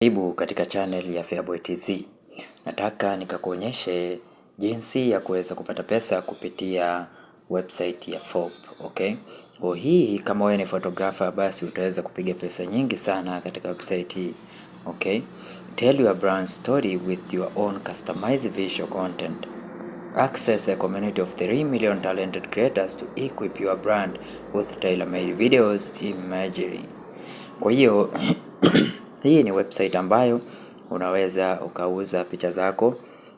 Karibu katika channel ya Feaboy TZ. Nataka nikakuonyeshe jinsi ya kuweza kupata pesa kupitia website ya Forbes, okay? Kwa hii kama wewe ni photographer basi utaweza kupiga pesa nyingi sana katika website hii, okay? Tell your brand story with your own customized visual content. Access a community of 3 million talented creators to equip your brand with tailor-made videos imagery. Kwa hiyo hii ni website ambayo unaweza ukauza picha zako.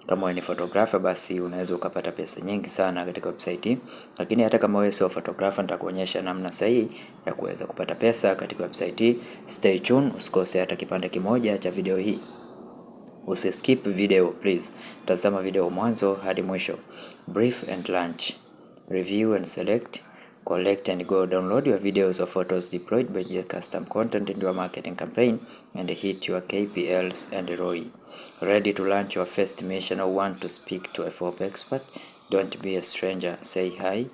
Kama wewe ni photographer basi unaweza ukapata pesa nyingi sana katika website hii. Lakini hata kama wewe sio photographer, nitakuonyesha namna sahihi ya kuweza kupata pesa katika website hii. Stay tuned, usikose hata kipande kimoja cha video hii. Usiskip video please. Tazama video mwanzo hadi mwisho. Brief and launch. Review and select. Collect and go. Download your videos or photos deployed by your custom content into your marketing campaign and hit your KPLs and ROI. Ready to launch your first mission or want to speak to a Forbes expert? Don't be a stranger, say hi.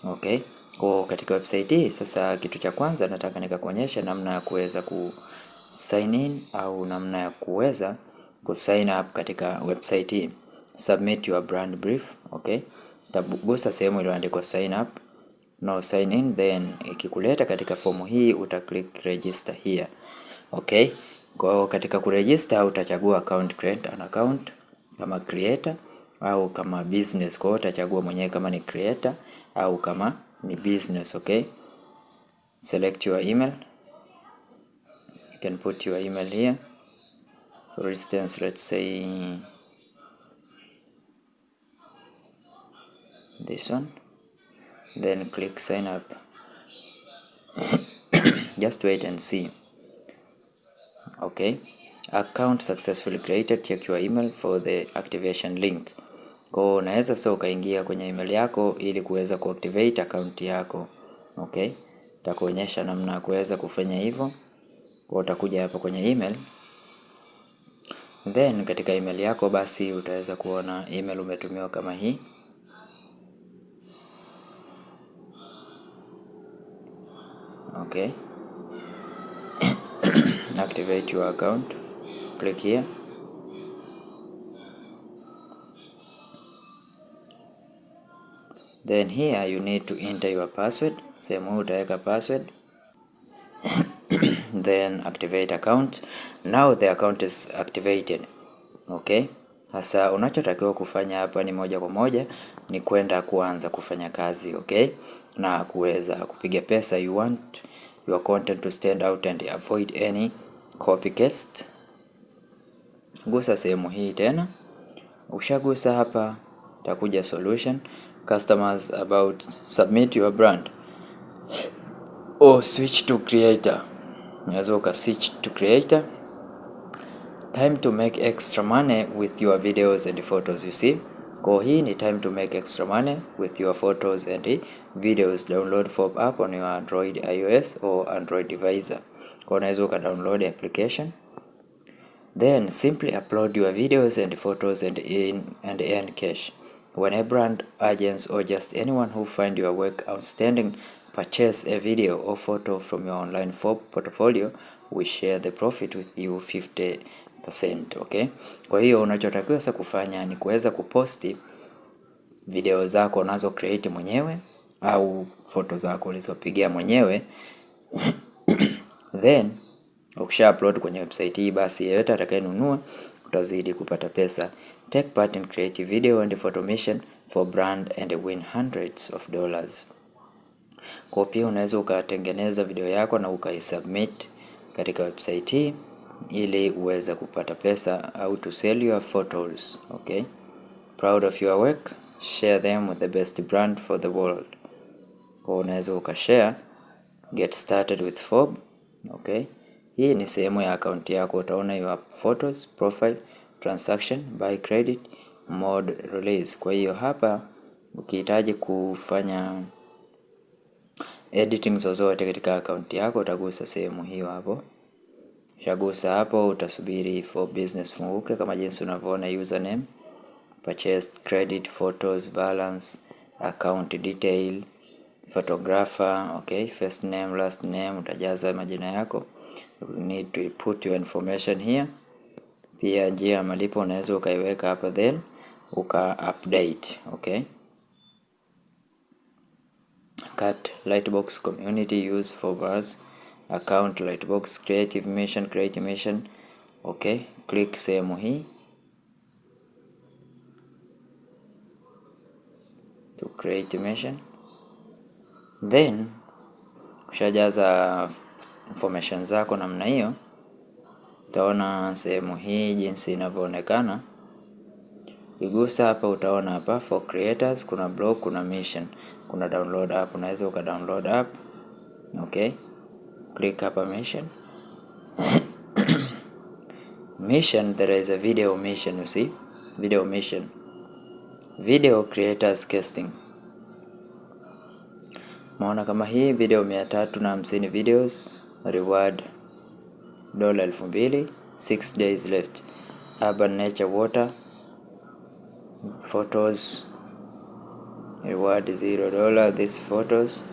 Okay. Kwa katika website hii sasa, kitu cha kwanza nataka nikakuonyesha namna ya kuweza ku sign in au namna ya kuweza ku sign up katika website hii. Submit your brand brief, okay? Tagusa sehemu iliyoandikwa sign up. Now sign in, then ikikuleta katika fomu hii click register here, okay? Kwa katika kuregister utachagua account, create an account kama creator au kama business. Kwa utachagua mwenyewe kama ni creator au kama ni business, okay? Select your email. You can put your email here. For instance, let's say this one. Then click sign up. Just wait and see. Okay, account successfully created. Check your email for the activation link. Kwa unaweza sasa ukaingia kwenye email yako ili kuweza kuactivate account yako, okay? Nitakuonyesha namna ya kuweza kufanya hivyo. Kwa utakuja hapa kwenye email, then katika email yako basi utaweza kuona email umetumiwa kama hii. Okay. Activate your account. Click here. Then here you need to enter your password. Sehemu utaweka password. Then activate account. Now the account is activated. Okay. Sasa unachotakiwa kufanya hapa ni moja kwa moja ni kwenda kuanza kufanya kazi, okay? Na kuweza kupiga pesa. You want your content to stand out and avoid any copycat. Gusa sehemu hii tena. Ushagusa hapa, takuja solution, customers, about, submit your brand or switch to creator. Unaweza uka switch to creator. Time to make extra money with your videos and photos, you see. Kwa hii ni time to make extra money with your photos and videos. Download Forbes app on your Android, iOS or Android device. Kwa unaweza uka download application, then simply upload your videos and photos and earn cash. When a brand, agents or just anyone who find your work outstanding purchase a video or photo from your online Forbes portfolio, we share the profit with you 50%, okay? Kwa hiyo unachotakiwa sasa kufanya ni kuweza kuposti video zako unazo create mwenyewe au photo zako ulizopigia mwenyewe. Then ukisha upload kwenye website hii basi yeyote atakayenunua utazidi kupata pesa. Take part in creative video and photo mission for brand and win hundreds of dollars. Kwa pia unaweza ukatengeneza video yako na ukaisubmit katika website hii ili uweze kupata pesa au to sell your photos, okay? Proud of your work, share them with the best brand for the world. Kwa unaweza ukashare. Get started with Forbes, okay? Hii ni sehemu ya account yako. Utaona your photos, profile, transaction, buy credit, mode, release. Kwa hiyo hapa ukihitaji kufanya editing zozote katika account yako utagusa sehemu hiyo hapo. Shagusa hapo, utasubiri for business funguke kama jinsi unavyoona, username, purchase, credit, photos, balance, account detail, photographer, okay, first name, last name, utajaza majina yako. you need to put your information here. Pia njia ya malipo unaweza ukaiweka hapa, then update. Okay, cut Lightbox community use for bars account Lightbox create mission. Okay, click sehemu hii to create mission, then ushajaza information zako namna hiyo. Utaona sehemu hii jinsi inavyoonekana. Ukigusa hapa utaona hapa for creators, kuna blog, kuna mission, kuna download app. Unaweza download app. Okay, click hapa mission. Mission, there is a video mission, you see, video mission, video creators casting. Maona kama hii video 350 videos, reward $2000, 6 days left. Urban nature water photos, reward $0, this photos.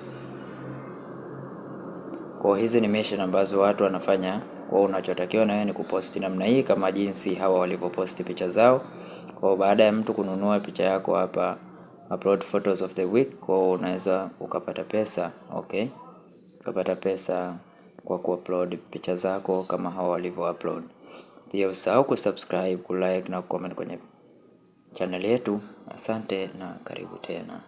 Kwa hizi ni mission ambazo watu wanafanya. Kwa unachotakiwa na wewe ni kuposti namna hii kama jinsi hawa walivyoposti picha zao. Kwa baada ya mtu kununua picha yako hapa, upload photos of the week, kwa unaweza ukapata pesa. Okay, ukapata pesa kwa kuupload picha zako kama hawa walivyo upload. Pia usahau kusubscribe, kulike na comment kwenye channel yetu. Asante na karibu tena.